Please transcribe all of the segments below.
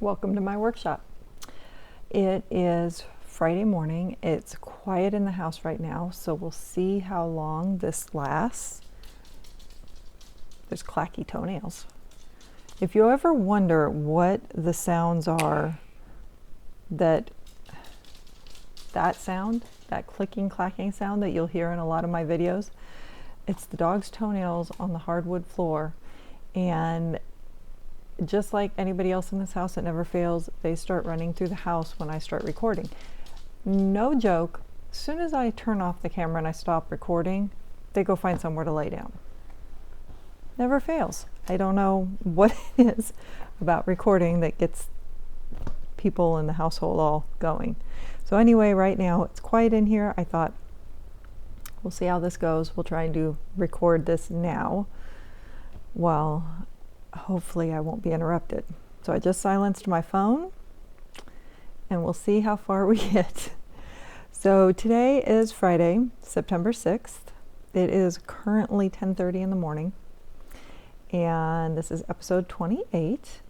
Welcome to my workshop. It is Friday morning. It's quiet in the house right now, so we'll see how long this lasts. There's clacky toenails. If you ever wonder what the sounds are that sound, that clicking, clacking sound that you'll hear in a lot of my videos, it's the dog's toenails on the hardwood floor. And just like anybody else in this house, it never fails. They start running through the house when I start recording. No joke, as soon as I turn off the camera and I stop recording, they go find somewhere to lay down. Never fails. I don't know what it is about recording that gets people in the household all going. So anyway, right now it's quiet in here. I thought we'll see how this goes. We'll try and record this now. Well, hopefully I won't be interrupted. So I just silenced my phone and we'll see how far we get. So today is Friday, September 6th. It is currently 10:30 in the morning and this is episode 28.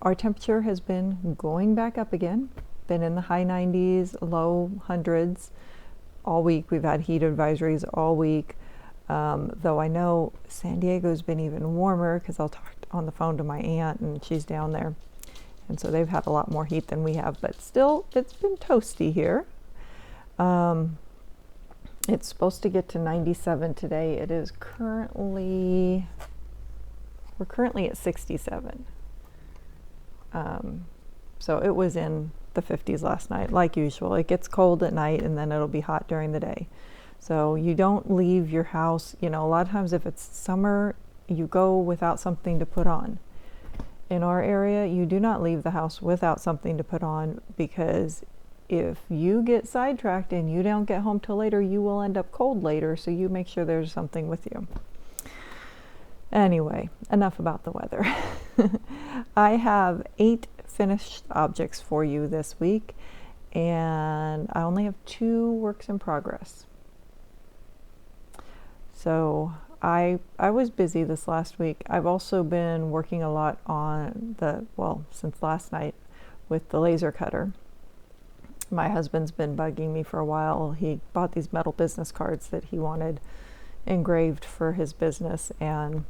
Our temperature has been going back up again, been in the high 90s, low hundreds all week. We've had heat advisories all week. Though I know San Diego's been even warmer because I'll talk on the phone to my aunt and she's down there. And so they've had a lot more heat than we have, but still it's been toasty here. It's supposed to get to 97 today. It is we're currently at 67. So it was in the 50s last night, like usual. It gets cold at night and then it'll be hot during the day. So you don't leave your house, a lot of times if it's summer, you go without something to put on. In our area, you do not leave the house without something to put on, because if you get sidetracked and you don't get home till later, you will end up cold later, so you make sure there's something with you. Anyway, enough about the weather. I have 8 finished objects for you this week, and I only have 2 works in progress. So I was busy this last week. I've also been working a lot on since last night with the laser cutter. My husband's been bugging me for a while. He bought these metal business cards that he wanted engraved for his business, and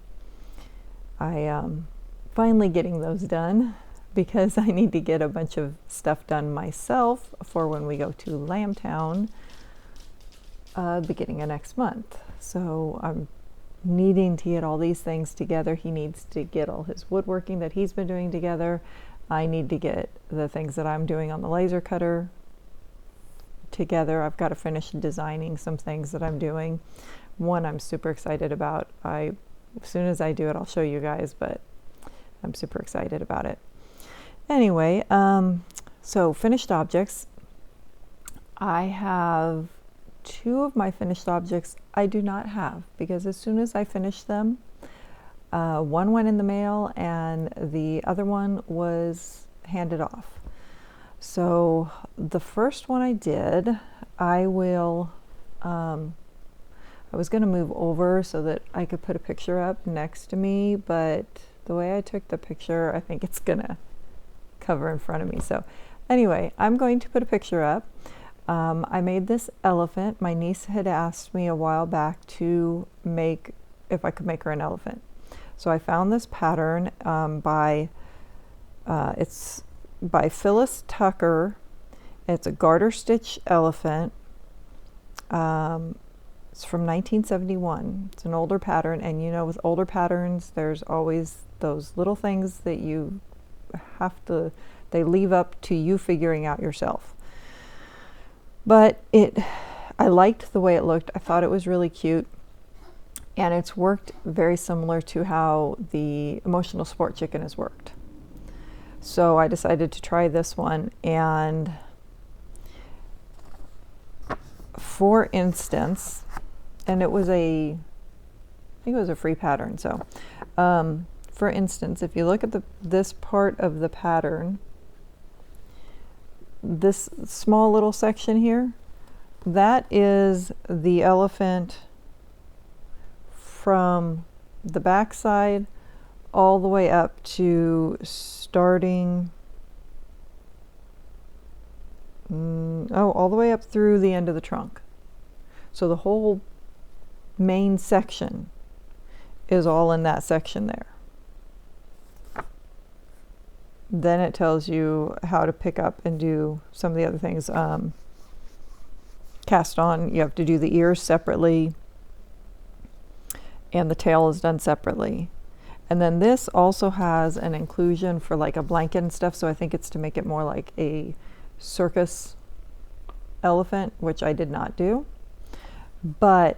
I am finally getting those done because I need to get a bunch of stuff done myself for when we go to Lambtown beginning of next month. So I'm needing to get all these things together. He needs to get all his woodworking that he's been doing together. I need to get the things that I'm doing on the laser cutter together. I've got to finish designing some things that I'm doing. One I'm super excited about. As soon as I do it, I'll show you guys, but I'm super excited about it. Anyway, so finished objects. I have 2 of my finished objects I do not have, because as soon as I finished them, one went in the mail and the other one was handed off. So the first one I did, I was going to move over so that I could put a picture up next to me, but the way I took the picture, I think it's going to cover in front of me. So anyway, I'm going to put a picture up. I made this elephant. My niece had asked me a while back if I could make her an elephant. So I found this pattern it's by Phyllis Tucker. It's a garter stitch elephant. It's from 1971. It's an older pattern, and with older patterns, there's always those little things that they leave up to you figuring out yourself. But I liked the way it looked. I thought it was really cute. And it's worked very similar to how the emotional sport chicken has worked. So I decided to try this one. And for instance, and I think it was a free pattern. So for instance, if you look at this part of the pattern, this small little section here, that is the elephant from the back side all the way up to starting, all the way up through the end of the trunk. So the whole main section is all in that section there. Then it tells you how to pick up and do some of the other things. Cast on, you have to do the ears separately, and the tail is done separately. And then this also has an inclusion for like a blanket and stuff, so I think it's to make it more like a circus elephant, which I did not do. But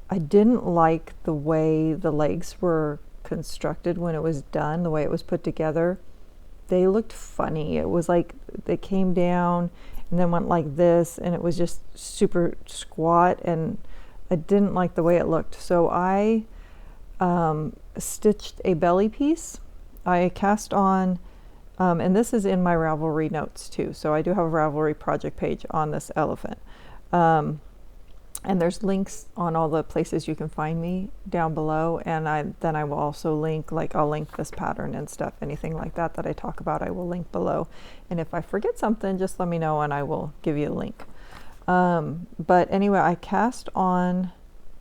I didn't like the way the legs were constructed when it was done, the way it was put together. They looked funny. It was like they came down and then went like this, and it was just super squat, and I didn't like the way it looked. So I stitched a belly piece. I cast on, and this is in my Ravelry notes too. So I do have a Ravelry project page on this elephant. And there's links on all the places you can find me down below. And then I will also link, like I'll link this pattern and stuff, anything like that that I talk about, I will link below. And if I forget something, just let me know and I will give you a link. But anyway, I cast on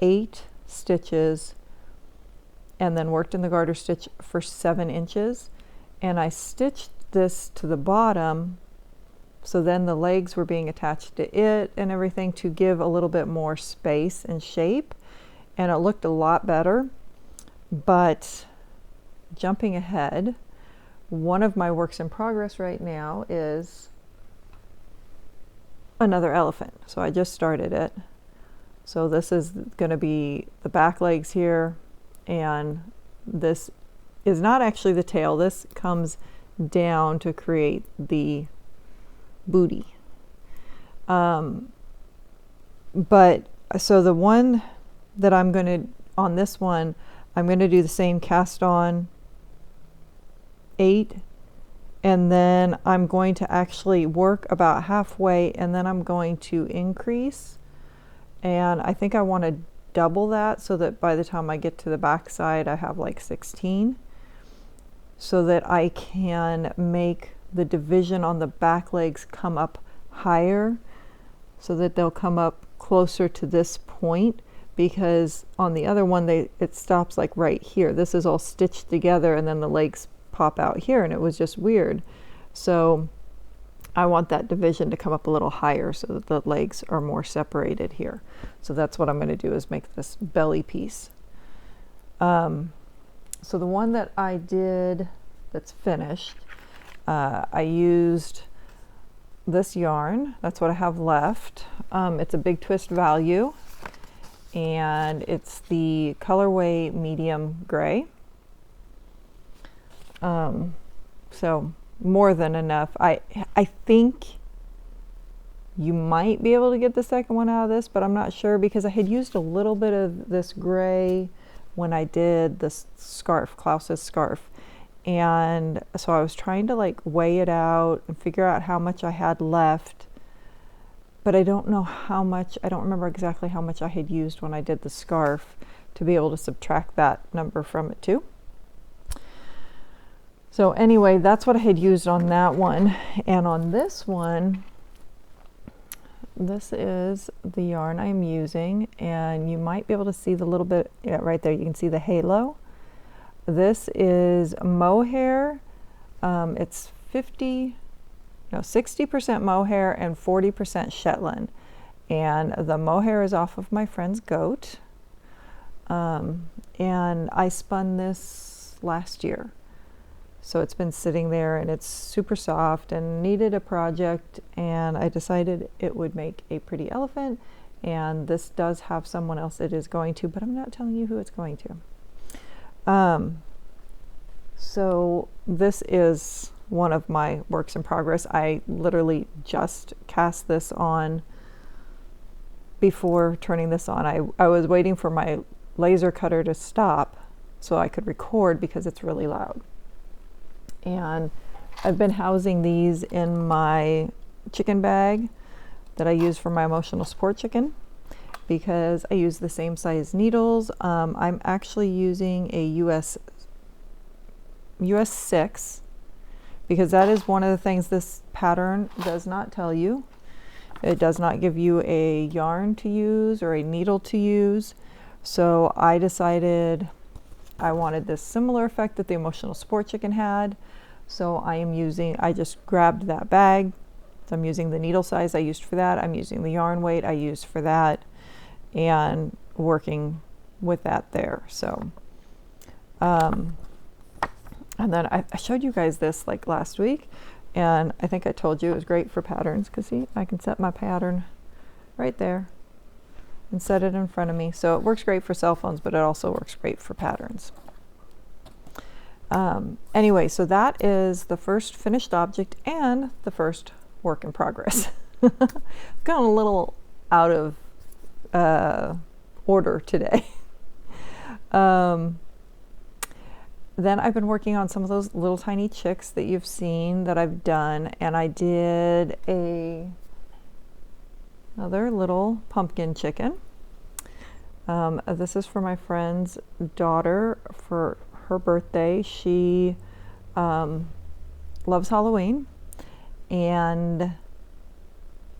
8 stitches and then worked in the garter stitch for 7 inches. And I stitched this to the bottom, so then the legs were being attached to it and everything to give a little bit more space and shape, and it looked a lot better. But jumping ahead, one of my works in progress right now is another elephant. So I just started it. So this is going to be the back legs here, and this is not actually the tail. This comes down to create the booty. But so the one that I'm going to, on this one, I'm going to do the same cast on 8, and then I'm going to actually work about halfway, and then I'm going to increase, and I think I want to double that so that by the time I get to the back side I have like 16, so that I can make the division on the back legs come up higher, so that they'll come up closer to this point, because on the other one it stops like right here. This is all stitched together and then the legs pop out here, and it was just weird. So I want that division to come up a little higher so that the legs are more separated here. So that's what I'm going to do, is make this belly piece. So the one that I did that's finished, I used this yarn. That's what I have left. It's a Big Twist Value, and it's the colorway medium gray. So more than enough. I think you might be able to get the second one out of this, but I'm not sure, because I had used a little bit of this gray when I did this scarf, Klaus's scarf. And so I was trying to like weigh it out and figure out how much I had left, but I don't know how much, I don't remember exactly how much I had used when I did the scarf to be able to subtract that number from it too. So anyway, that's what I had used on that one. And on this one, this is the yarn I'm using, and you might be able to see the little bit, yeah, right there, you can see the halo. This is mohair. It's 60% mohair and 40% Shetland. And the mohair is off of my friend's goat. And I spun this last year. So it's been sitting there and it's super soft and needed a project, and I decided it would make a pretty elephant. And this does have someone else it is going to, but I'm not telling you who it's going to. So this is one of my works in progress. I literally just cast this on before turning this on. I was waiting for my laser cutter to stop so I could record, because it's really loud. And I've been housing these in my chicken bag that I use for my emotional support chicken, because I use the same size needles. I'm actually using a US US 6, because that is one of the things this pattern does not tell you. It does not give you a yarn to use or a needle to use. So I decided I wanted this similar effect that the Emotional Sport Chicken had. So I just grabbed that bag. So I'm using the needle size I used for that. I'm using the yarn weight I used for that, and working with that there. So, and then I showed you guys this like last week, and I think I told you it was great for patterns, because see, I can set my pattern right there and set it in front of me. So it works great for cell phones, but it also works great for patterns. Anyway, so that is the first finished object and the first work in progress. Gone a little out of order today. Then I've been working on some of those little tiny chicks that you've seen that I've done, and I did another little pumpkin chicken. This is for my friend's daughter for her birthday. She loves Halloween, and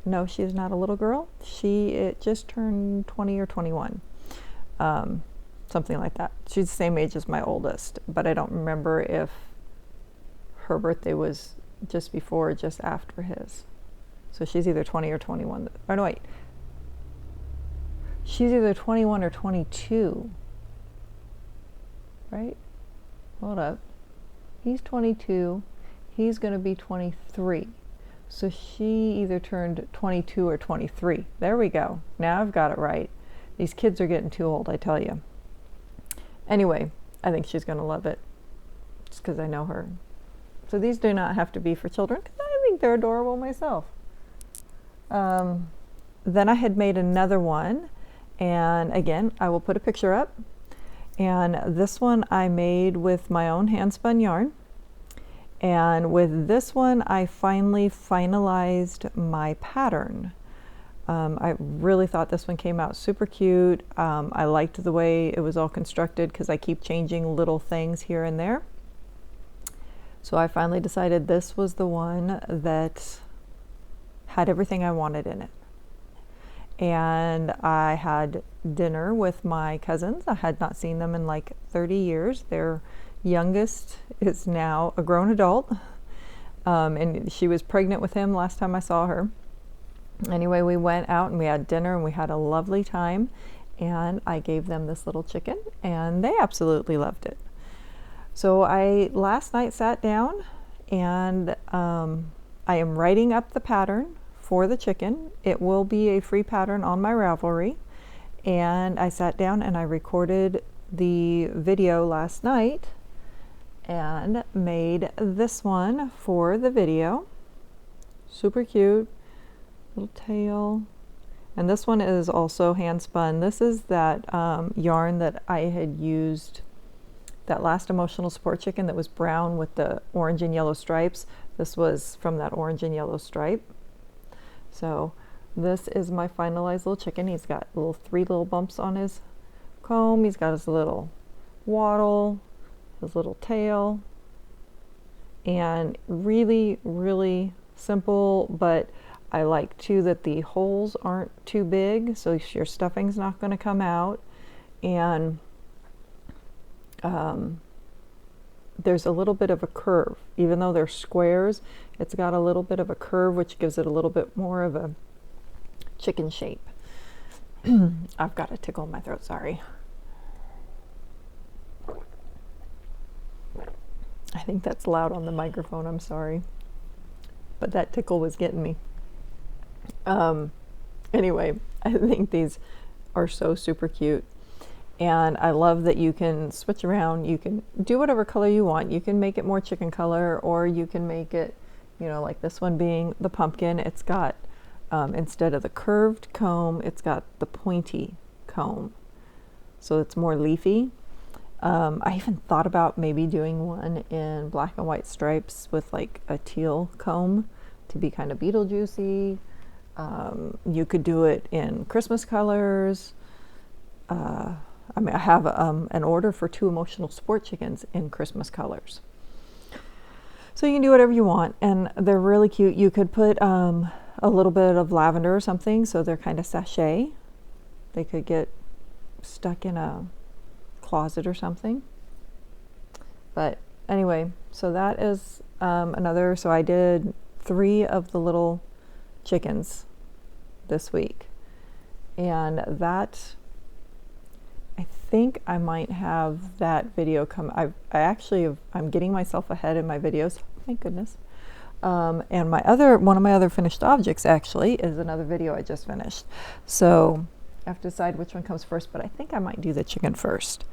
no, she is not a little girl. She just turned 20 or 21. Something like that. She's the same age as my oldest, but I don't remember if her birthday was just before or just after his. So she's either 20 or 21. Oh no, wait. She's either 21 or 22. Right? Hold up. He's 22. He's going to be 23. So she either turned 22 or 23. There we go. Now I've got it right. These kids are getting too old, I tell you. Anyway, I think she's going to love it, just because I know her. So these do not have to be for children, because I think they're adorable myself. Then I had made another one, and again, I will put a picture up. And this one I made with my own hand spun yarn. And with this one, I finally finalized my pattern. I really thought this one came out super cute. I liked the way it was all constructed, because I keep changing little things here and there. So I finally decided this was the one that had everything I wanted in it. And I had dinner with my cousins. I had not seen them in like 30 years. Their youngest is now a grown adult, and she was pregnant with him last time I saw her. Anyway, we went out and we had dinner and we had a lovely time, and I gave them this little chicken and they absolutely loved it. So I last night sat down and I am writing up the pattern for the chicken. It will be a free pattern on my Ravelry, and I sat down and I recorded the video last night and made this one for the video. Super cute. Little tail. And this one is also hand spun. This is that yarn that I had used, that last Emotional Sport Chicken that was brown with the orange and yellow stripes. This was from that orange and yellow stripe. So this is my finalized little chicken. He's got three little bumps on his comb. He's got his little wattle, his little tail, and really, really simple, but I like too that the holes aren't too big, so your stuffing's not going to come out. And there's a little bit of a curve. Even though they're squares, it's got a little bit of a curve, which gives it a little bit more of a chicken shape. I've got a tickle in my throat, sorry. I think that's loud on the microphone, I'm sorry. But that tickle was getting me. Anyway, I think these are so super cute, and I love that you can switch around. You can do whatever color you want. You can make it more chicken color, or you can make it, you know, like this one being the pumpkin. It's got, instead of the curved comb, it's got the pointy comb, so it's more leafy. I even thought about maybe doing one in black and white stripes with like a teal comb to be kind of Beetlejuicy. You could do it in Christmas colors. I mean, I have an order for 2 Emotional Sport Chickens in Christmas colors. So you can do whatever you want, and they're really cute. You could put a little bit of lavender or something, so they're kind of sachet. They could get stuck in a closet or something. But anyway, so that is another. So I did 3 of the little chickens this week, and that, I think I might have that video come. I'm getting myself ahead in my videos. Thank goodness. And one of my other finished objects actually is another video I just finished. So I have to decide which one comes first, but I think I might do the chicken first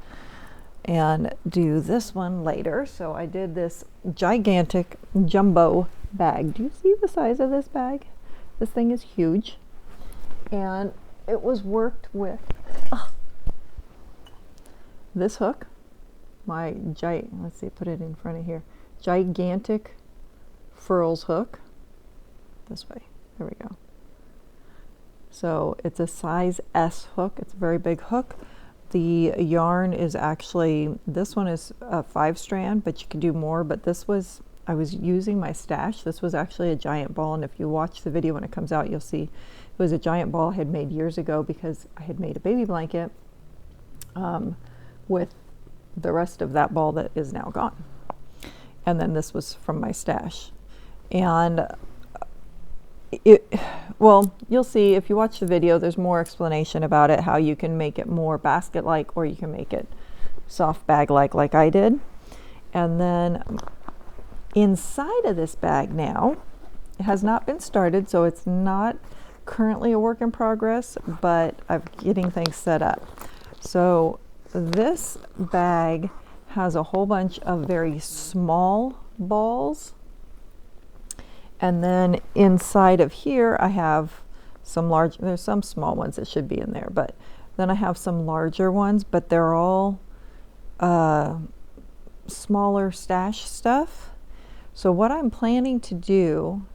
and do this one later. So I did this gigantic jumbo bag. Do you see the size of this bag? This thing is huge, and it was worked with this hook, let's see, put it in front of here, gigantic furls hook. This way, there we go. So it's a size S hook. It's a very big hook. The yarn is actually, this one is a 5-strand, but you can do more. But I was using my stash. This was actually a giant ball, and if you watch the video when it comes out, you'll see it was a giant ball I had made years ago because I had made a baby blanket with the rest of that ball that is now gone. And then this was from my stash. And well, you'll see if you watch the video, there's more explanation about it, how you can make it more basket-like, or you can make it soft bag-like I did. And then inside of this bag now, it has not been started, so it's not currently a work in progress, but I'm getting things set up. So this bag has a whole bunch of very small balls, and then inside of here I have some large, there's some small ones that should be in there, but then I have some larger ones, but they're all smaller stash stuff. So what I'm planning to do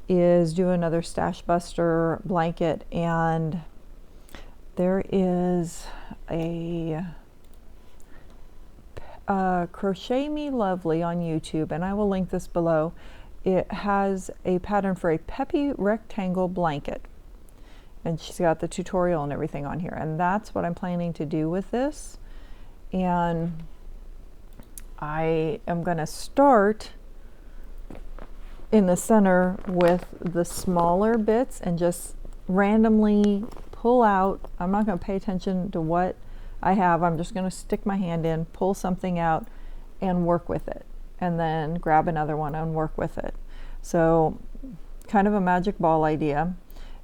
is do another Stash Buster blanket, and there is a Crochet Me Lovely on YouTube, and I will link this below. It has a pattern for a peppy rectangle blanket, and she's got the tutorial and everything on here, and that's what I'm planning to do with this. And I am going to start in the center with the smaller bits and just randomly pull out. I'm not going to pay attention to what I have. I'm just going to stick my hand in, pull something out, and work with it, and then grab another one and work with it. So kind of a magic ball idea,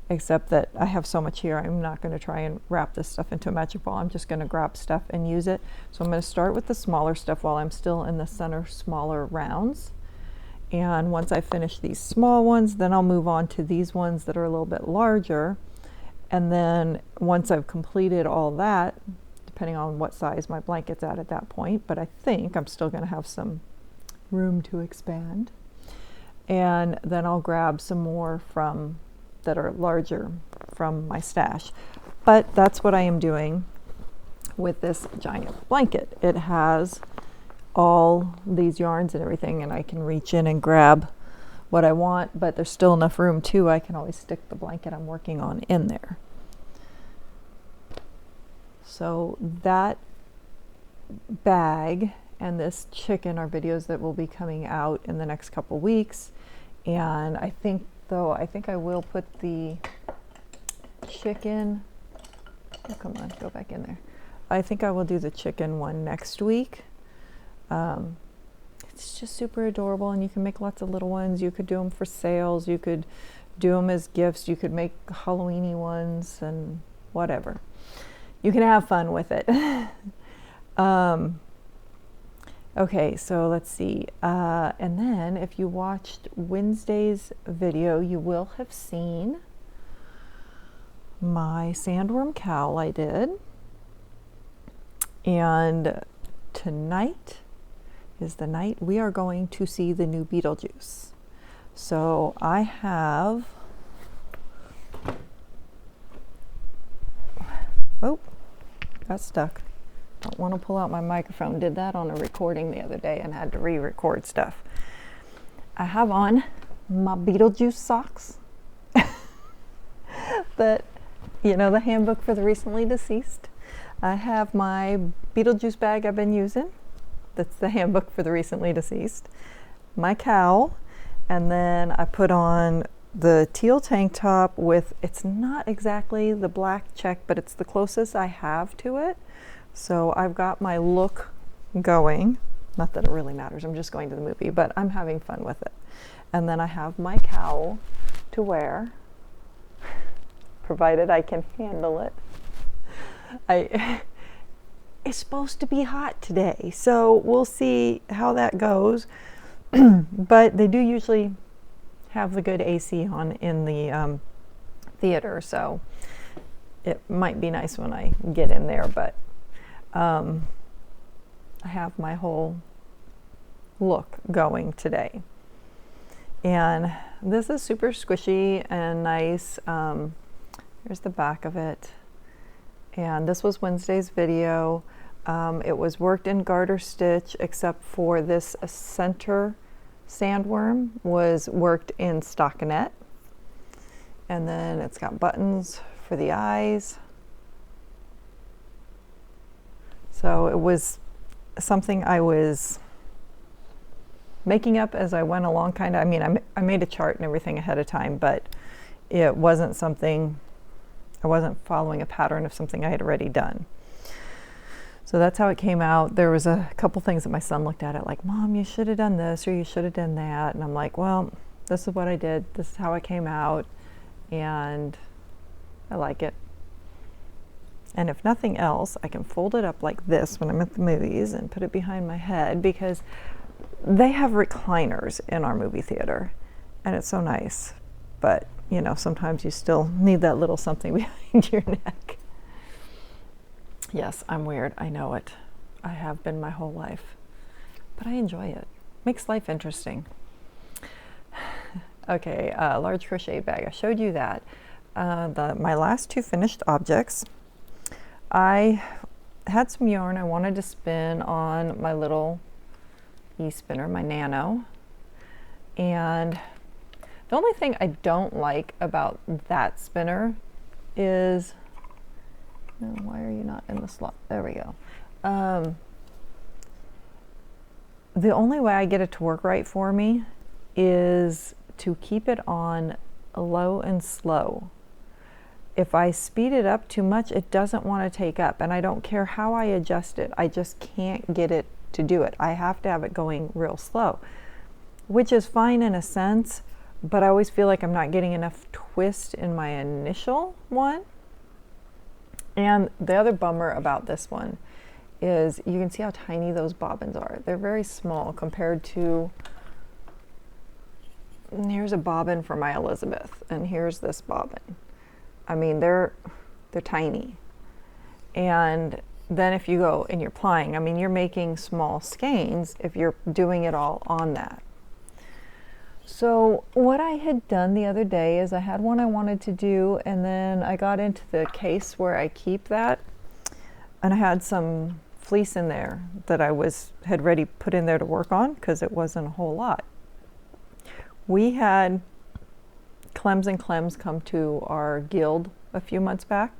except that I have so much here. I'm not going to try and wrap this stuff into a magic ball. I'm just going to grab stuff and use it. So I'm going to start with the smaller stuff while I'm still in the center smaller rounds. And once I finish these small ones, then I'll move on to these ones that are a little bit larger. And then once I've completed all that, depending on what size my blanket's at that point, but I think I'm still going to have some room to expand. And then I'll grab some more from that are larger from my stash. But that's what I am doing with this giant blanket. It has all these yarns and everything, and I can reach in and grab what I want, but there's still enough room too. I can always stick the blanket I'm working on in there. So that bag and this chicken are videos that will be coming out in the next couple weeks. And I think I will put the chicken, oh come on, go back in there. I think I will do the chicken one next week. It's just super adorable, and you can make lots of little ones. You could do them for sales, you could do them as gifts, you could make Halloween-y ones and whatever. You can have fun with it. Okay, so let's see. And then if you watched Wednesday's video, you will have seen my sandworm cowl I did. And tonight is the night we are going to see the new Beetlejuice. So I have, oh, got stuck. Don't want to pull out my microphone. Did that on a recording the other day and had to re-record stuff. I have on my Beetlejuice socks. That, you know, the handbook for the recently deceased. I have my Beetlejuice bag I've been using. That's the handbook for the recently deceased. My cowl, and then I put on the teal tank top with, it's not exactly the black check, but it's the closest I have to it. So I've got my look going. Not that it really matters, I'm just going to the movie, but I'm having fun with it. And then I have my cowl to wear, provided I can handle it. It's supposed to be hot today, so we'll see how that goes. But they do usually have the good AC on in the theater, so it might be nice when I get in there, but I have my whole look going today. And this is super squishy and nice. Here's the back of it. And this was Wednesday's video. It was worked in garter stitch, except for this center sandworm was worked in stockinette. And then it's got buttons for the eyes. So it was something I was making up as I went along, kind of. I mean, I made a chart and everything ahead of time, but it wasn't something, I wasn't following a pattern of something I had already done. So that's how it came out. There was a couple things that my son looked at it like, Mom, you should have done this or you should have done that. And I'm like, well, this is what I did. This is how it came out. And I like it. And if nothing else, I can fold it up like this when I'm at the movies and put it behind my head, because they have recliners in our movie theater and it's so nice. But, you know, sometimes you still need that little something behind your neck. Yes, I'm weird. I know it. I have been my whole life. But I enjoy it. Makes life interesting. Okay, large crochet bag. I showed you that. My last two finished objects. I had some yarn I wanted to spin on my little e-spinner, my Nano. And the only thing I don't like about that spinner is, no, why are you not in the slot? There we go. The only way I get it to work right for me is to keep it on low and slow. If I speed it up too much, it doesn't want to take up, and I don't care how I adjust it. I just can't get it to do it. I have to have it going real slow, which is fine in a sense, but I always feel like I'm not getting enough twist in my initial one. And the other bummer about this one is you can see how tiny those bobbins are. They're very small compared to, here's a bobbin for my Elizabeth, and here's this bobbin. I mean, they're tiny. And then if you go and you're plying, I mean, you're making small skeins if you're doing it all on that. So what I had done the other day is I had one I wanted to do, and then I got into the case where I keep that, and I had some fleece in there that I had ready put in there to work on because it wasn't a whole lot. We had Clems and Clems come to our guild a few months back,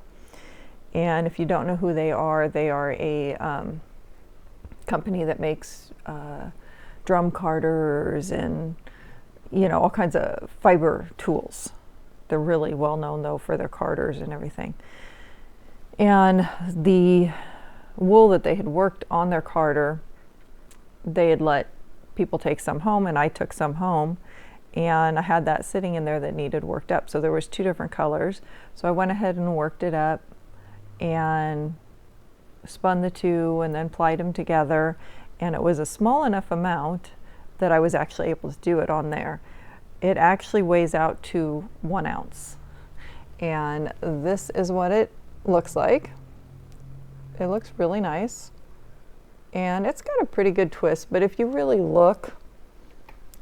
and if you don't know who they are a company that makes drum carders and, you know, all kinds of fiber tools. They're really well known though for their carders and everything. And the wool that they had worked on their carder, they had let people take some home, and I took some home, and I had that sitting in there that needed worked up. So there was two different colors. So I went ahead and worked it up and spun the two and then plied them together, and it was a small enough amount that I was actually able to do it on there. It actually weighs out to 1 ounce. And this is what it looks like. It looks really nice. And it's got a pretty good twist, but if you really look,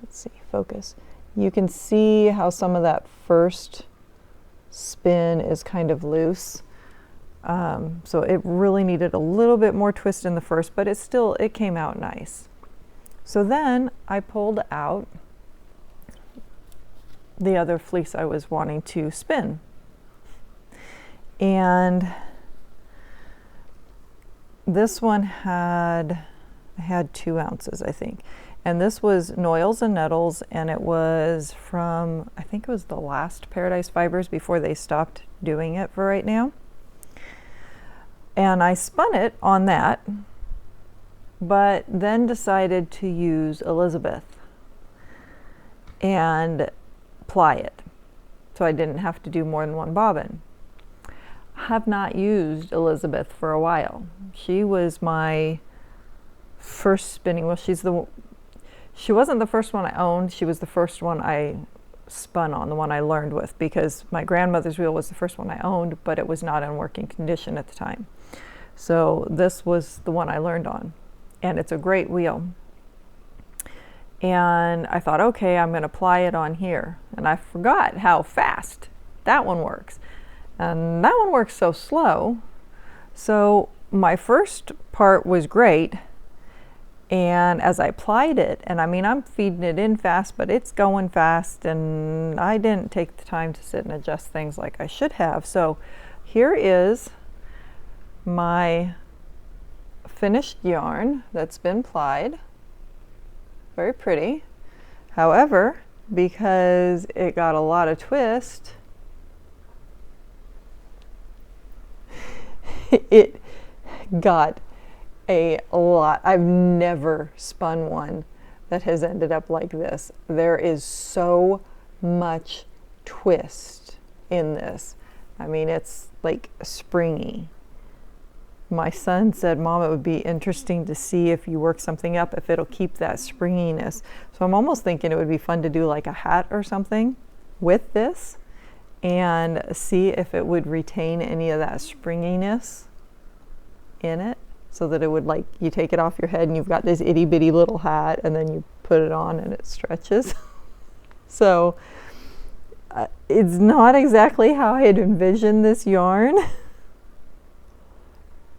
let's see, focus, you can see how some of that first spin is kind of loose. So it really needed a little bit more twist in the first, but it came out nice. So then I pulled out the other fleece I was wanting to spin. And this one had 2 ounces, I think. And this was Noils and Nettles, and it was from, I think it was the last Paradise Fibers before they stopped doing it for right now. And I spun it on that, but then decided to use Elizabeth and ply it, so I didn't have to do more than one bobbin. Have not used Elizabeth for a while. She was my first spinning wheel. She wasn't the first one I owned. She was the first one I spun on, the one I learned with, because my grandmother's wheel was the first one I owned, but it was not in working condition at the time. So this was the one I learned on, and it's a great wheel. And I thought, okay, I'm going to ply it on here. And I forgot how fast that one works. And that one works so slow. So my first part was great. And as I plied it, and I mean, I'm feeding it in fast, but it's going fast, and I didn't take the time to sit and adjust things like I should have. So here is my finished yarn that's been plied. Very pretty. However, because it got a lot of twist, it got a lot. I've never spun one that has ended up like this. There is so much twist in this. I mean, it's like springy. My son said, Mom, it would be interesting to see if you work something up, if it'll keep that springiness. So I'm almost thinking it would be fun to do like a hat or something with this and see if it would retain any of that springiness in it, so that it would, like, you take it off your head and you've got this itty bitty little hat, and then you put it on and it stretches. So it's not exactly how I had envisioned this yarn.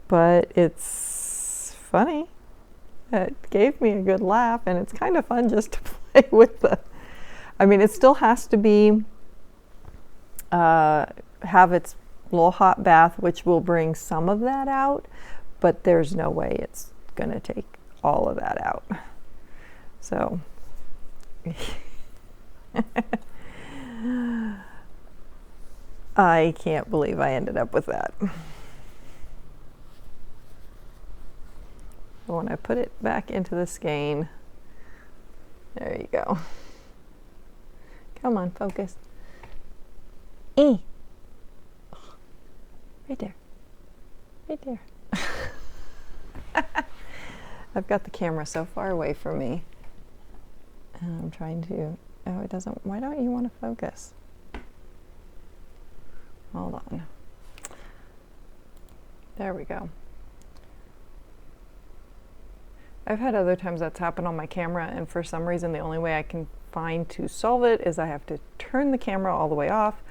But it's funny. It gave me a good laugh, and it's kind of fun just to play with the, I mean, it still has to be, have its little hot bath, which will bring some of that out, but there's no way it's gonna take all of that out. So, I can't believe I ended up with that. When I put it back into the skein, there you go. Come on, focus. Right there. Right there. I've got the camera so far away from me. And I'm trying to, oh, it doesn't, why don't you want to focus? Hold on. There we go. I've had other times that's happened on my camera, and for some reason the only way I can find to solve it is I have to turn the camera all the way off,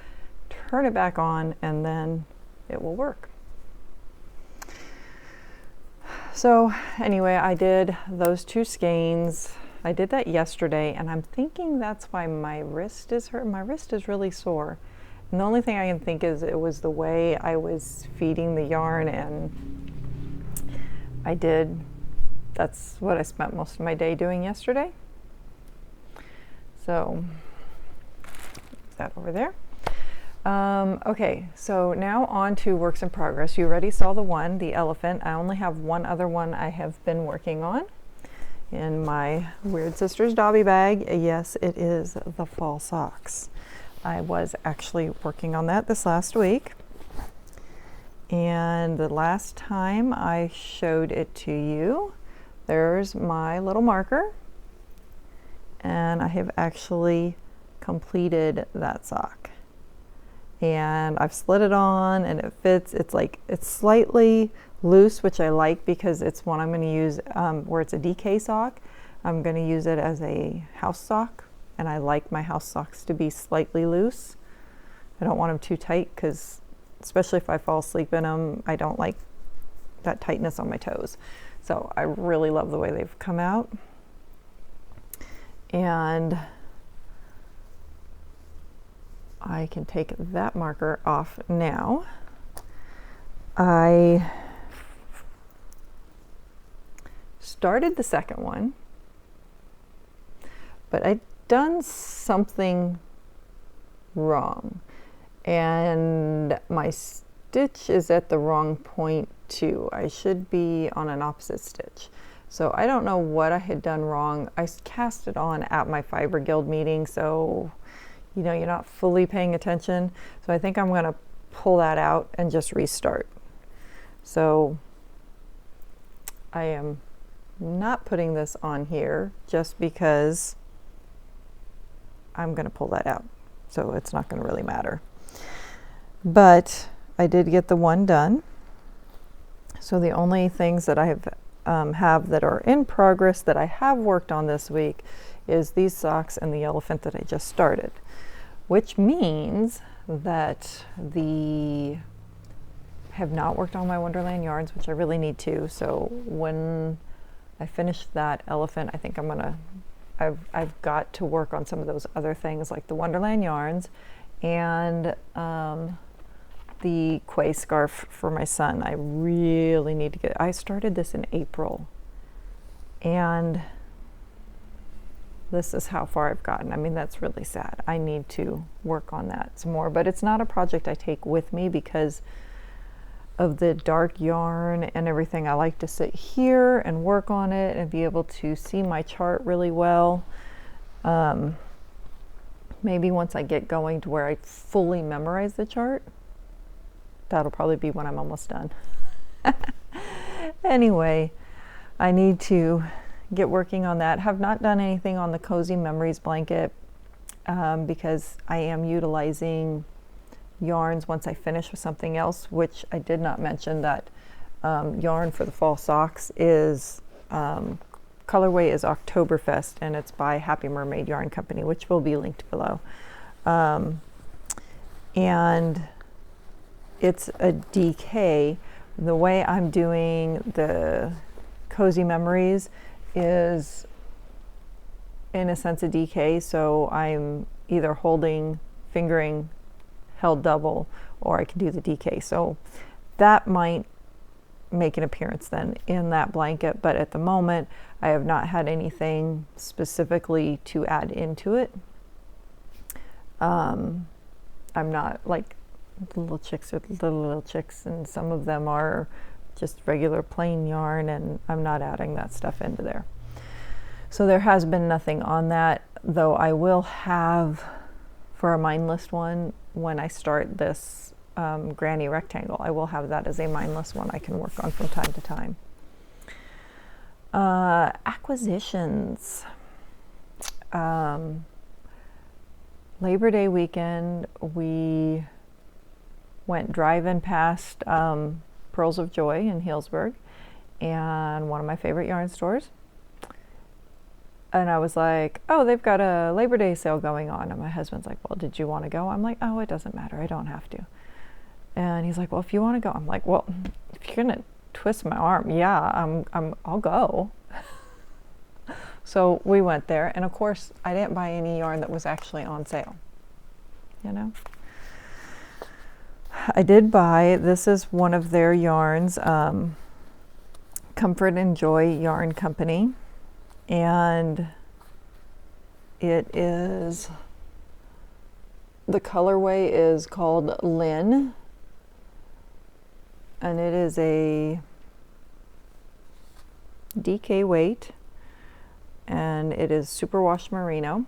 turn it back on, and then it will work. So anyway, I did those 2 skeins. I did that yesterday, and I'm thinking that's why my wrist is hurt. My wrist is really sore. And the only thing I can think is it was the way I was feeding the yarn, and that's what I spent most of my day doing yesterday. So, is that over there? Okay, so now on to works in progress. You already saw the elephant. I only have one other one I have been working on in my Weird Sisters Dobby bag. Yes, it is the fall socks. I was actually working on that this last week. And the last time I showed it to you, there's my little marker, and I have actually completed that sock. And I've slid it on, and it fits. It's slightly loose, which I like because it's one I'm going to use where it's a DK sock. I'm going to use it as a house sock, and I like my house socks to be slightly loose. I don't want them too tight because, especially if I fall asleep in them, I don't like that tightness on my toes. So I really love the way they've come out. And I can take that marker off now. I started the second one, but I'd done something wrong, and my stitch is at the wrong point too. I should be on an opposite stitch. So I don't know what I had done wrong. I cast it on at my Fiber Guild meeting, so you know, you're not fully paying attention. So I think I'm going to pull that out and just restart. So I am not putting this on here just because I'm going to pull that out. So it's not going to really matter. But I did get the one done. So the only things that I have that are in progress that I have worked on this week is these socks and the elephant that I just started, which means that I have not worked on my Wonderland yarns, which I really need to. So when I finish that elephant, I think I've got to work on some of those other things like the Wonderland yarns and the Quay scarf for my son. I really need to I started this in April, and this is how far I've gotten. I mean, that's really sad. I need to work on that some more, but it's not a project I take with me because of the dark yarn and everything. I like to sit here and work on it and be able to see my chart really well. Maybe once I get going to where I fully memorize the chart, that'll probably be when I'm almost done. Anyway, I need to get working on that. Have not done anything on the Cozy Memories blanket because I am utilizing yarns once I finish with something else, which I did not mention that yarn for the fall socks is colorway is Oktoberfest, and it's by Happy Mermaid Yarn Company, which will be linked below. And it's a DK. The way I'm doing the Cozy Memories is in a sense a DK, so I'm either fingering held double, or I can do the DK. So that might make an appearance then in that blanket, but at the moment I have not had anything specifically to add into it. I'm not like the little chicks are little chicks, and some of them are just regular plain yarn, and I'm not adding that stuff into there. So there has been nothing on that, though I will have for a mindless one when I start this granny rectangle. I will have that as a mindless one I can work on from time to time. Acquisitions. Labor Day weekend, we went driving past Pearls of Joy in Healdsburg, and one of my favorite yarn stores. And I was like, oh, they've got a Labor Day sale going on. And my husband's like, well, did you want to go? I'm like, oh, it doesn't matter. I don't have to. And he's like, well, if you want to go. I'm like, well, if you're going to twist my arm, yeah, I'll go. So we went there. And of course, I didn't buy any yarn that was actually on sale. You know? I did buy, this is one of their yarns, Comfort and Joy Yarn Company. And it is, the colorway is called Lynn, and it is a DK weight, and it is superwash merino,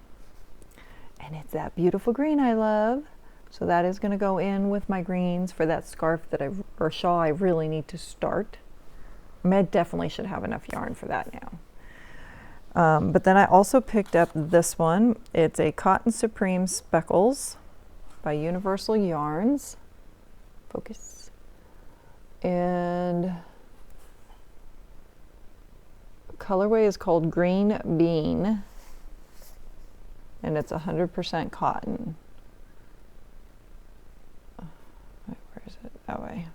and it's that beautiful green I love. So that is going to go in with my greens for that scarf or shawl I really need to start. I definitely should have enough yarn for that now. But then I also picked up this one. It's a Cotton Supreme Speckles by Universal Yarns. Focus. And colorway is called Green Bean, and it's 100% cotton. Where is it? That way.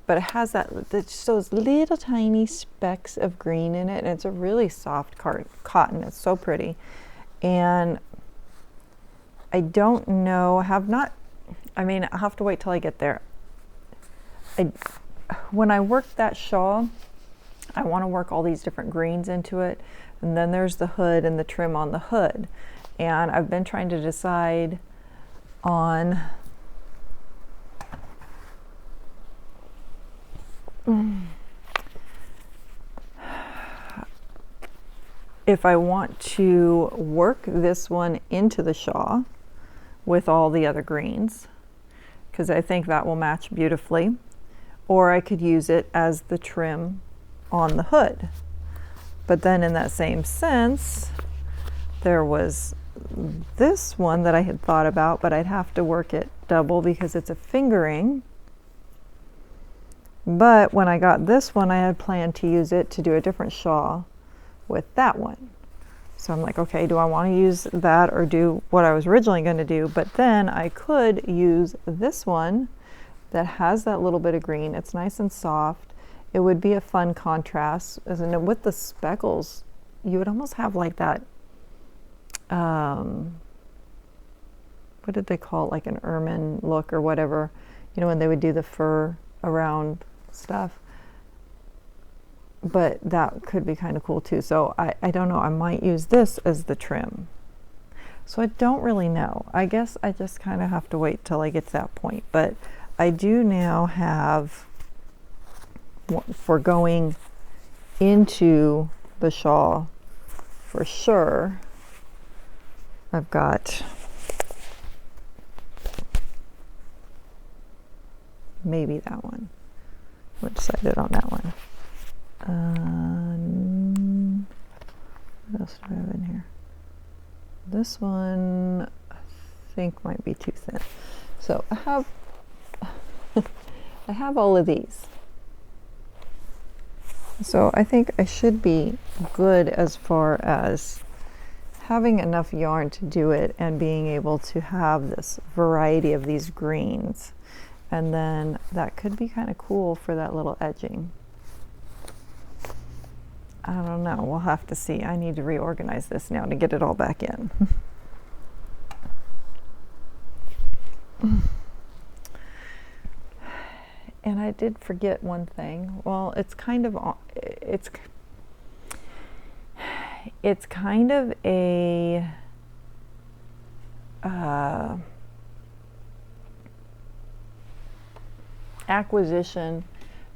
But it has just those little tiny specks of green in it, and it's a really soft cotton. It's so pretty. And I don't know, have not, I mean, I'll have to wait till I get there. When I work that shawl, I want to work all these different greens into it. And then there's the hood and the trim on the hood. And I've been trying to decide on if I want to work this one into the shawl with all the other greens, because I think that will match beautifully, or I could use it as the trim on the hood. But then in that same sense, there was this one that I had thought about, but I'd have to work it double because it's a fingering. But when I got this one, I had planned to use it to do a different shawl with that one. So I'm like, okay, do I want to use that or do what I was originally going to do? But then I could use this one that has that little bit of green. It's nice and soft. It would be a fun contrast. And with the speckles, you would almost have like that, what did they call it? Like an ermine look or whatever, you know, when they would do the fur around stuff. But that could be kind of cool too. So I don't know, I might use this as the trim. So I don't really know. I guess I just kind of have to wait till I get to that point. But I do now have, for going into the shawl for sure, I've got maybe that one. We decided on that one. What else do I have in here? This one I think might be too thin. So I have I have all of these. So I think I should be good as far as having enough yarn to do it and being able to have this variety of these greens. And then that could be kind of cool for that little edging. I don't know, we'll have to see. I need to reorganize this now to get it all back in. And I did forget one thing. Well, it's kind of a acquisition,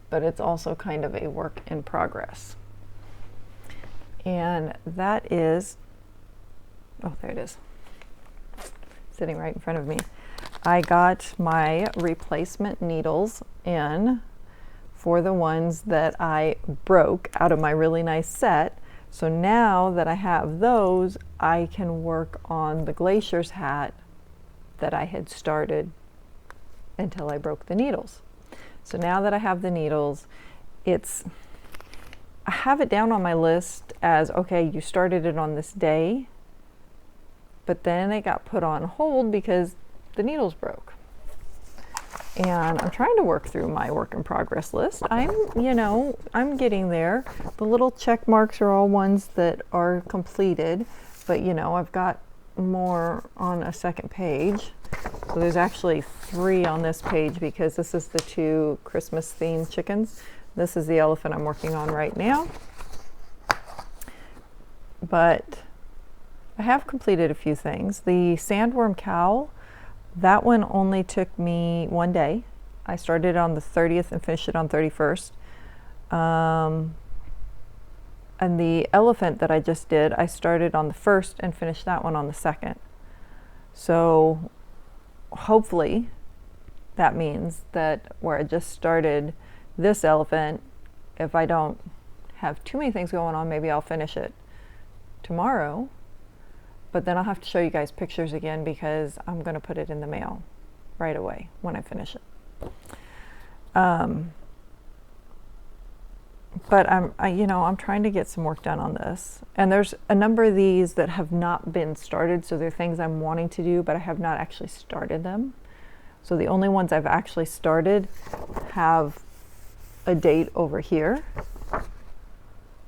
but it's also kind of a work in progress. And that is, oh, there it is, sitting right in front of me. I got my replacement needles in for the ones that I broke out of my really nice set. So now that I have those, I can work on the Glacier's hat that I had started until I broke the needles. So now that I have the needles, I have it down on my list as, okay, you started it on this day, but then it got put on hold because the needles broke. And I'm trying to work through my work in progress list. I'm getting there. The little check marks are all ones that are completed, but I've got more on a second page. So there's actually 3 on this page because this is the 2 Christmas themed chickens. This is the elephant I'm working on right now. But I have completed a few things. The sandworm cowl, that one only took me 1 day. I started on the 30th and finished it on 31st. And the elephant that I just did, I started on the 1st and finished that one on the 2nd. So hopefully that means that where I just started this elephant, if I don't have too many things going on, maybe I'll finish it tomorrow. But then I'll have to show you guys pictures again because I'm going to put it in the mail right away when I finish it. But I'm trying to get some work done on this. And there's a number of these that have not been started, so they're things I'm wanting to do, but I have not actually started them. So the only ones I've actually started have a date over here.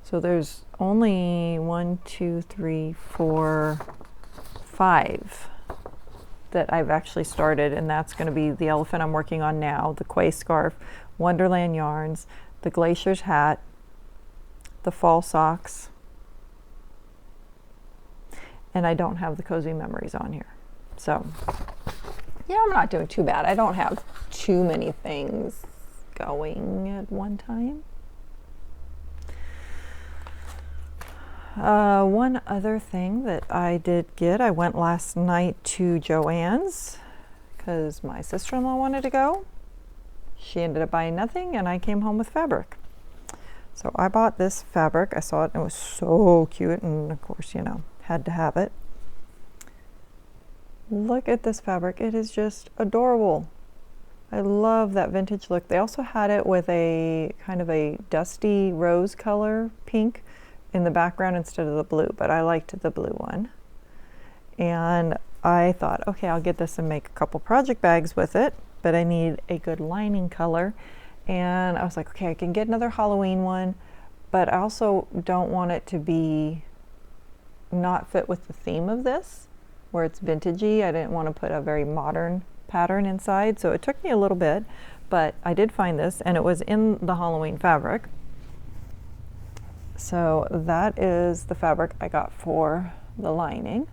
So there's only 1, 2, 3, 4, 5 that I've actually started, and that's going to be the elephant I'm working on now, the Quay scarf, Wonderland yarns, the Glacier's hat, the fall socks, and I don't have the Cozy Memories on here. So, yeah, I'm not doing too bad. I don't have too many things going at one time. One other thing that I did get, I went last night to Joann's because my sister-in-law wanted to go. She ended up buying nothing, and I came home with fabric. So I bought this fabric. I saw it and it was so cute, and of course, you know, had to have it. Look at this fabric. It is just adorable. I love that vintage look. They also had it with a kind of a dusty rose color pink in the background instead of the blue, but I liked the blue one. And I thought, okay, I'll get this and make a couple project bags with it, but I need a good lining color. And I was like, okay, I can get another Halloween one, but I also don't want it to be not fit with the theme of this, where it's vintagey. I didn't want to put a very modern pattern inside, so it took me a little bit, but I did find this, and it was in the Halloween fabric. So that is the fabric I got for the lining,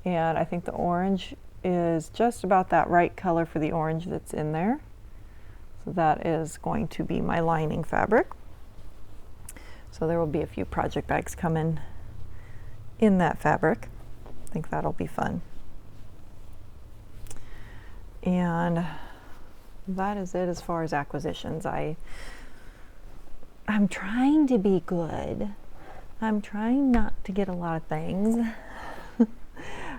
and I think the orange is just about that right color for the orange that's in there. So that is going to be my lining fabric. So there will be a few project bags coming in that fabric. I think that'll be fun. And that is it as far as acquisitions. I'm trying to be good. I'm trying not to get a lot of things.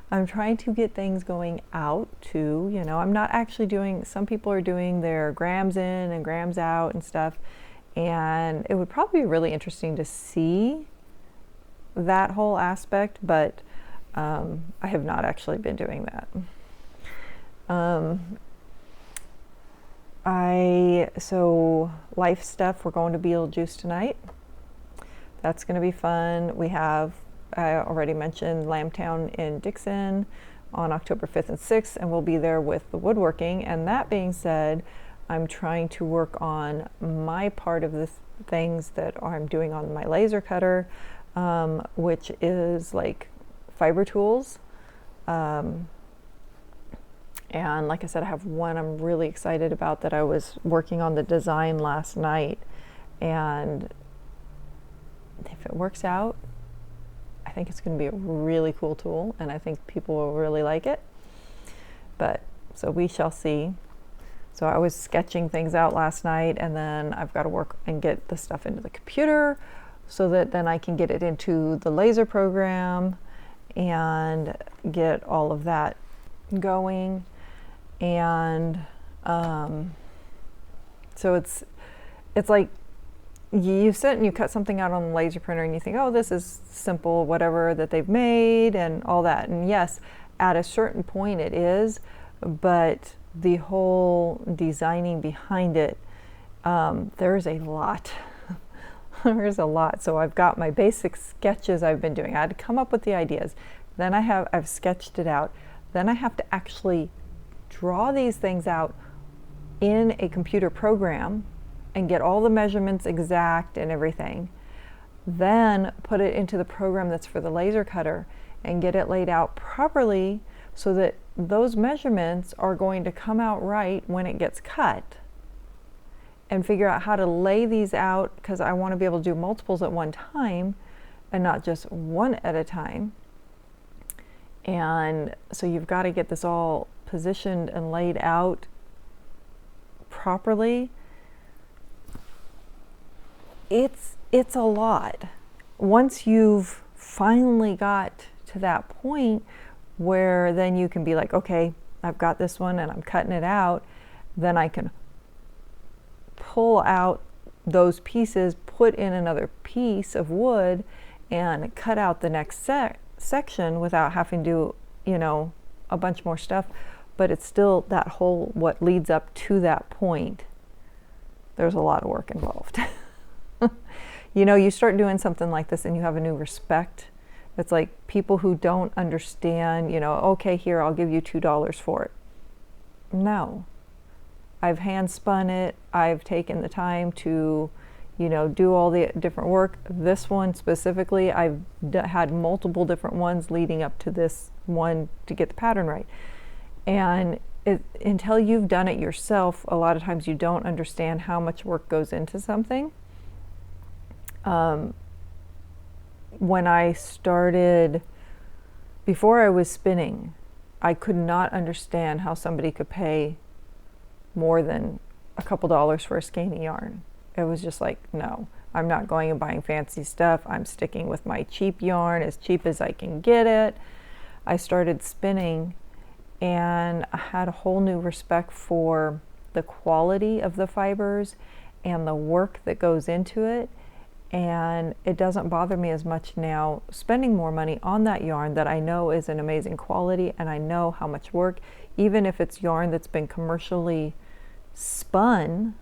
I'm trying to get things going out too. You know, I'm not actually doing, some people are doing their grams in and grams out and stuff. And it would probably be really interesting to see that whole aspect, but I have not actually been doing that. So life stuff, we're going to Beetlejuice tonight. That's going to be fun. We have, I already mentioned Lambtown in Dixon on October 5th and 6th, and we'll be there with the woodworking. And that being said, I'm trying to work on my part of the things that I'm doing on my laser cutter, which is like fiber tools. And like I said, I have one I'm really excited about that I was working on the design last night. And if it works out, I think it's going to be a really cool tool, and I think people will really like it. But so we shall see. So I was sketching things out last night, and then I've got to work and get the stuff into the computer so that then I can get it into the laser program and get all of that going. And so it's like you sit and you cut something out on the laser printer and you think, oh, this is simple, whatever that they've made and all that. And yes, at a certain point it is, but the whole designing behind it, there's a lot. There's a lot. So I've got my basic sketches I've been doing. I had to come up with the ideas. Then I've sketched it out. Then I have to actually draw these things out in a computer program and get all the measurements exact and everything. Then put it into the program that's for the laser cutter and get it laid out properly so that those measurements are going to come out right when it gets cut. And figure out how to lay these out, because I want to be able to do multiples at one time and not just one at a time. And so you've got to get this all positioned and laid out properly. It's a lot. Once you've finally got to that point where then you can be like, okay, I've got this one and I'm cutting it out, then I can pull out those pieces, put in another piece of wood, and cut out the next section without having to, you know, a bunch more stuff. But it's still that whole, what leads up to that point, there's a lot of work involved. You know, you start doing something like this and you have a new respect It's like people who don't understand, you know, okay, here, I'll give you $2 for it. No. I've hand spun it. I've taken the time to, you know, do all the different work. This one specifically, I've had multiple different ones leading up to this one to get the pattern right. And until you've done it yourself, a lot of times you don't understand how much work goes into something. When I started, before I was spinning, I could not understand how somebody could pay more than a couple dollars for a skein of yarn. It was just like, no, I'm not going and buying fancy stuff. I'm sticking with my cheap yarn, as cheap as I can get it. I started spinning and I had a whole new respect for the quality of the fibers and the work that goes into it. And it doesn't bother me as much now spending more money on that yarn that I know is an amazing quality, and I know how much work, even if it's yarn that's been commercially spun.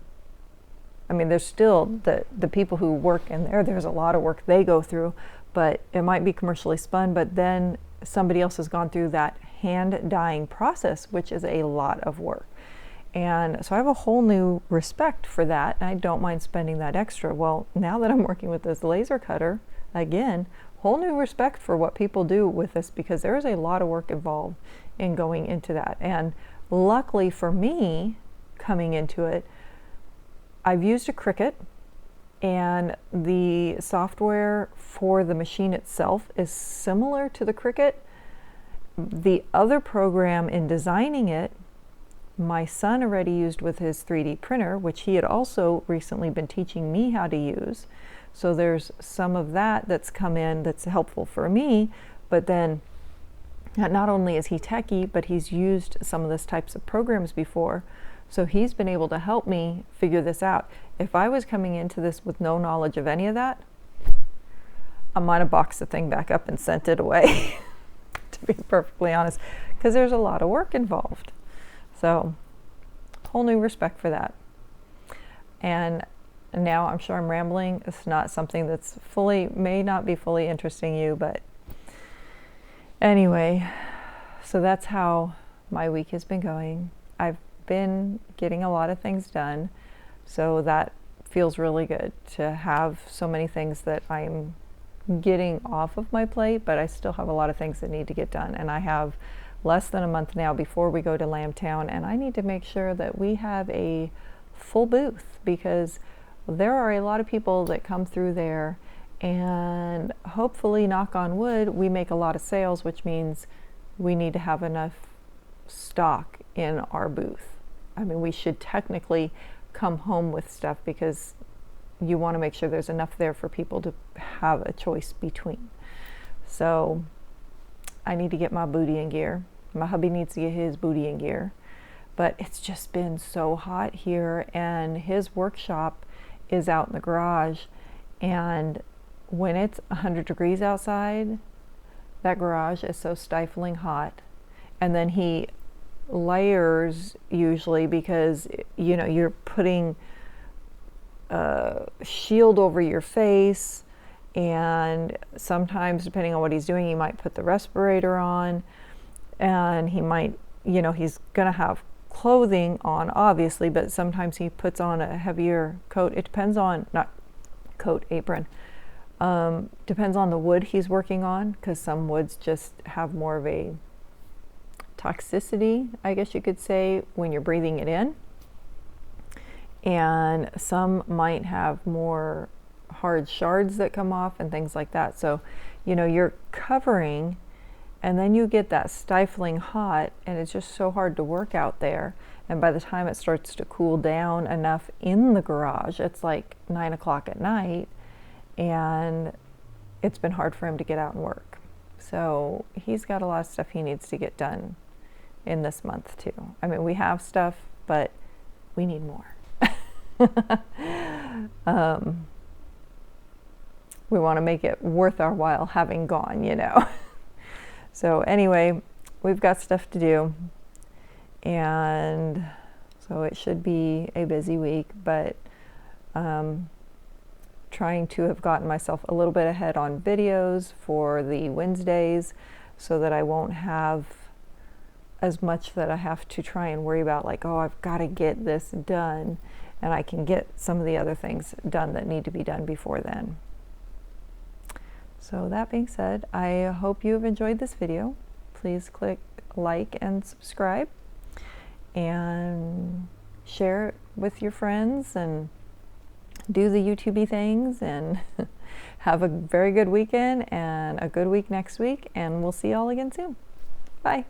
I mean, there's still the people who work in there's a lot of work they go through, but it might be commercially spun, but then somebody else has gone through that hand dyeing process, which is a lot of work. And so I have a whole new respect for that, and I don't mind spending that extra. Well, now that I'm working with this laser cutter, again, whole new respect for what people do with this, because there is a lot of work involved in going into that. And luckily for me, coming into it, I've used a Cricut, and the software for the machine itself is similar to the Cricut. The other program in designing it, my son already used with his 3D printer, which he had also recently been teaching me how to use. So there's some of that that's come in that's helpful for me, but then not only is he techie, but he's used some of this types of programs before. So he's been able to help me figure this out. If I was coming into this with no knowledge of any of that, I might have boxed the thing back up and sent it away, to be perfectly honest, because there's a lot of work involved. So, whole new respect for that. And now I'm sure I'm rambling. It's not something that's may not be fully interesting you, but anyway, so that's how my week has been going. I've been getting a lot of things done, so that feels really good to have so many things that I'm getting off of my plate, but I still have a lot of things that need to get done. And I have less than a month now before we go to Lambtown, and I need to make sure that we have a full booth, because there are a lot of people that come through there, and hopefully, knock on wood, we make a lot of sales, which means we need to have enough stock in our booth. I mean, we should technically come home with stuff, because you want to make sure there's enough there for people to have a choice between. So I need to get my booty in gear. My hubby needs to get his booty in gear. But it's just been so hot here, and his workshop is out in the garage, and when it's 100 degrees outside, that garage is so stifling hot. And then he layers, usually, because you know you're putting a shield over your face, and sometimes, depending on what he's doing, he might put the respirator on, and he might, you know, he's gonna have clothing on, obviously, but sometimes he puts on a heavier coat. It depends on, not coat, apron, depends on the wood he's working on, because some woods just have more of a toxicity, I guess you could say, when you're breathing it in, and some might have more hard shards that come off and things like that. So, you know, you're covering, and then you get that stifling hot, and it's just so hard to work out there. And by the time it starts to cool down enough in the garage, it's like 9 o'clock at night, and it's been hard for him to get out and work. So he's got a lot of stuff he needs to get done in this month too. I mean, we have stuff, but we need more. We want to make it worth our while having gone, you know. So anyway, we've got stuff to do, and so it should be a busy week, but trying to have gotten myself a little bit ahead on videos for the Wednesdays so that I won't have as much that I have to try and worry about, like, oh, I've got to get this done, and I can get some of the other things done that need to be done before then. So that being said, I hope you have enjoyed this video. Please click like and subscribe and share it with your friends and do the YouTubey things, and have a very good weekend and a good week next week, and we'll see you all again soon. Bye.